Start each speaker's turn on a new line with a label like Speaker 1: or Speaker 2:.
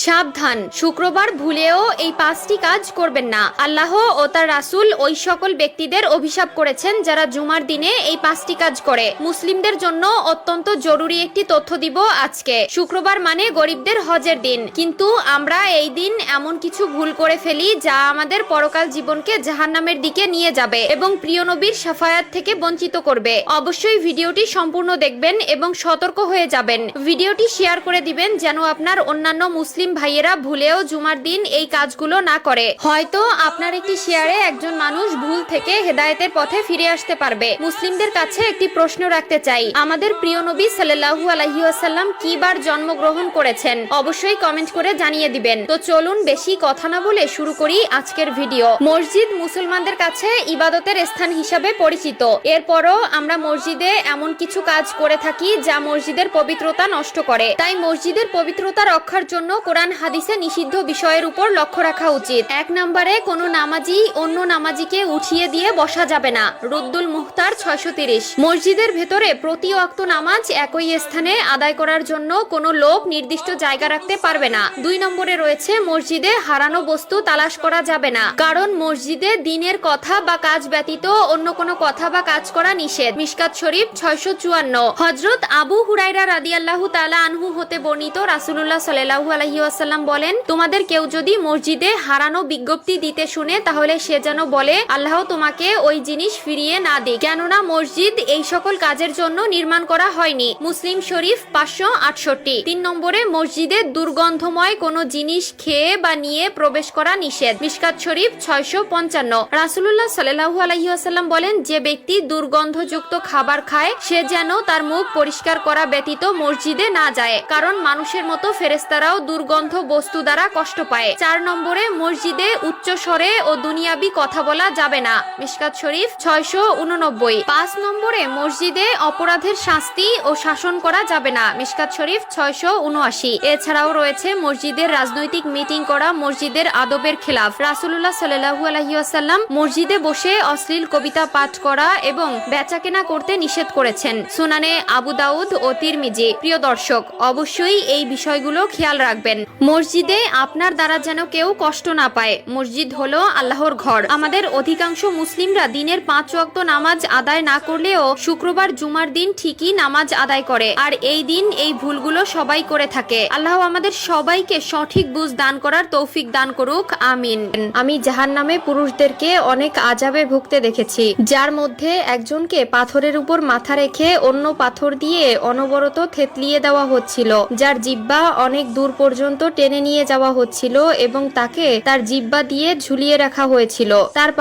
Speaker 1: সাবধান, শুক্রবার ভুলেও এই 5টি কাজ করবেন না। আল্লাহ ও তার রাসূল ওই সকল ব্যক্তিদের অভিশাপ করেছেন যারা জুমার দিনে এই 5টি কাজ করে। মুসলিমদের জন্য অত্যন্ত জরুরি একটি তথ্য দিব আজকে। শুক্রবার মানে গরিবদের হজের দিন, কিন্তু আমরা এই দিন এমন কিছু ভুল করে ফেলি যা আমাদের পরকাল জীবনকে জাহান্নামের দিকে নিয়ে যাবে এবং প্রিয় নবীর শাফায়াত থেকে বঞ্চিত করবে। অবশ্যই ভিডিওটি সম্পূর্ণ দেখবেন এবং সতর্ক হয়ে যাবেন। ভিডিওটি শেয়ার করে দিবেন যেন আপনার অন্যান্য মুসলিম ভাইয়েরা ভুলেও জুমার দিন এই কাজগুলো না করে। হয়তো আপনার একটি শেয়ারে একজন মানুষ ভুল থেকে হেদায়েতের পথে ফিরে আসতে পারবে। মুসলিমদের কাছে একটি প্রশ্ন রাখতে চাই, আমাদের প্রিয় নবী সাল্লাল্লাহু আলাইহি ওয়াসাল্লাম কি বার জন্মগ্রহণ করেছেন? অবশ্যই কমেন্ট করে জানিয়ে দিবেন। তো চলুন বেশি কথা না বলে শুরু করি আজকের ভিডিও। মসজিদ মুসলমানদের কাছে ইবাদতের স্থান হিসাবে পরিচিত। এরপরও আমরা মসজিদে এমন কিছু কাজ করে থাকি যা মসজিদের পবিত্রতা নষ্ট করে। তাই মসজিদের পবিত্রতা রক্ষার জন্য কোরআন হাদিসে নিষিদ্ধ বিষয়ের উপর লক্ষ্য রাখা উচিত। 1 নম্বরে কোনো নামাজি অন্য নামাজিকে উঠিয়ে দিয়ে বসা যাবে না। রুদ্দুল মুখতার 630। মসজিদের ভেতরে প্রতি ওয়াক্ত নামাজ একই স্থানে আদায় করার জন্য কোনো লোক নির্দিষ্ট জায়গা রাখতে পারবে না। 2 নম্বরে রয়েছে মসজিদে হারানো বস্তু তালাশ করা যাবে না, কারণ মসজিদে দ্বীনের কথা বা কাজ ব্যতীত অন্য কোনো কথা বা কাজ করা নিষেধ। মিশকাত শরীফ 654। হযরত আবু হুরায়রা রাদিয়াল্লাহু তাআলা আনহু হতে বর্ণিত, রাসূলুল্লাহ সাল্লাল্লাহু আলাইহি ওয়াসাল্লাম বলেন, তোমাদের কেউ যদি মসজিদে হারানো বিজ্ঞপ্তি দিতে শুনে তাহলে সে যেন বলে, আল্লাহ তোমাকে ওই জিনিস ফিরিয়ে না দিক, কেননা মসজিদ এই সকল কাজের জন্য নির্মাণ করা হয়নি। মুসলিম শরীফ 568। 3 নম্বরে মসজিদে দুর্গন্ধময় কোনো জিনিস খেয়ে বা নিয়ে প্রবেশ করা নিষেধ। মিশকাত শরীফ 655। রাসূলুল্লাহ সাল্লাল্লাহু আলাইহি ওয়াসাল্লাম বলেন, যে ব্যক্তি দুর্গন্ধযুক্ত খাবার খায় সে যেন তার মুখ পরিষ্কার করা ব্যতীত মসজিদে না যায়, কারণ মানুষের মতো ফেরেশতারাও দুর্গন্ধ বস্তু দ্বারা কষ্ট পায়। 4 নম্বরে মসজিদে উচ্চ স্বরে ও দুনিয়াবি কথা বলা যাবে না। মিশকাত শরীফ 689। 5 নম্বরে মসজিদে অপরাধের শাস্তি ও শাসন করা যাবে না। মিশকাত শরীফ 679। এছাড়াও রয়েছে মসজিদের রাজনৈতিক মিটিং করা মসজিদের আদবের খেলাফ। রাসূলুল্লাহ সাল্লাল্লাহু আলাইহি ওয়াসাল্লাম মসজিদে বসে অশ্লীল কবিতা পাঠ করা এবং বেচাকেনা করতে নিষেধ করেছেন। সুনানে আবু দাউদ ও তিরমিজি। প্রিয় দর্শক, অবশ্যই এই বিষয়গুলো খেয়াল রাখবেন। মসজিদে আপনার দ্বারা যেন কেউ কষ্ট না পায়। মসজিদ হলো আল্লাহর ঘর। আমাদের অধিকাংশ মুসলিমরা দিনের 5 ওয়াক্ত নামাজ আদায় না করলেও শুক্রবার জুমার দিন ঠিকই নামাজ আদায় করে, আর এই দিন এই ভুলগুলো সবাই করে থাকে। আল্লাহ আমাদের সবাইকে সঠিক বুঝ দান করার তৌফিক দান করুক, আমিন। আমি জাহান্নামে পুরুষদেরকে অনেক আযাবে ভুগতে দেখেছি, যার মধ্যে একজনকে পাথরের উপর মাথা রেখে অন্য পাথর দিয়ে অনবরত থেতলিয়ে দেওয়া হচ্ছিল, যার জিহ্বা অনেক দূর পর্যন্ত টেনে নিয়ে যাওয়া হচ্ছিল এবং তাকে তার জিহ্বা দিয়ে ঝুলিয়ে রাখা হয়েছিল। তার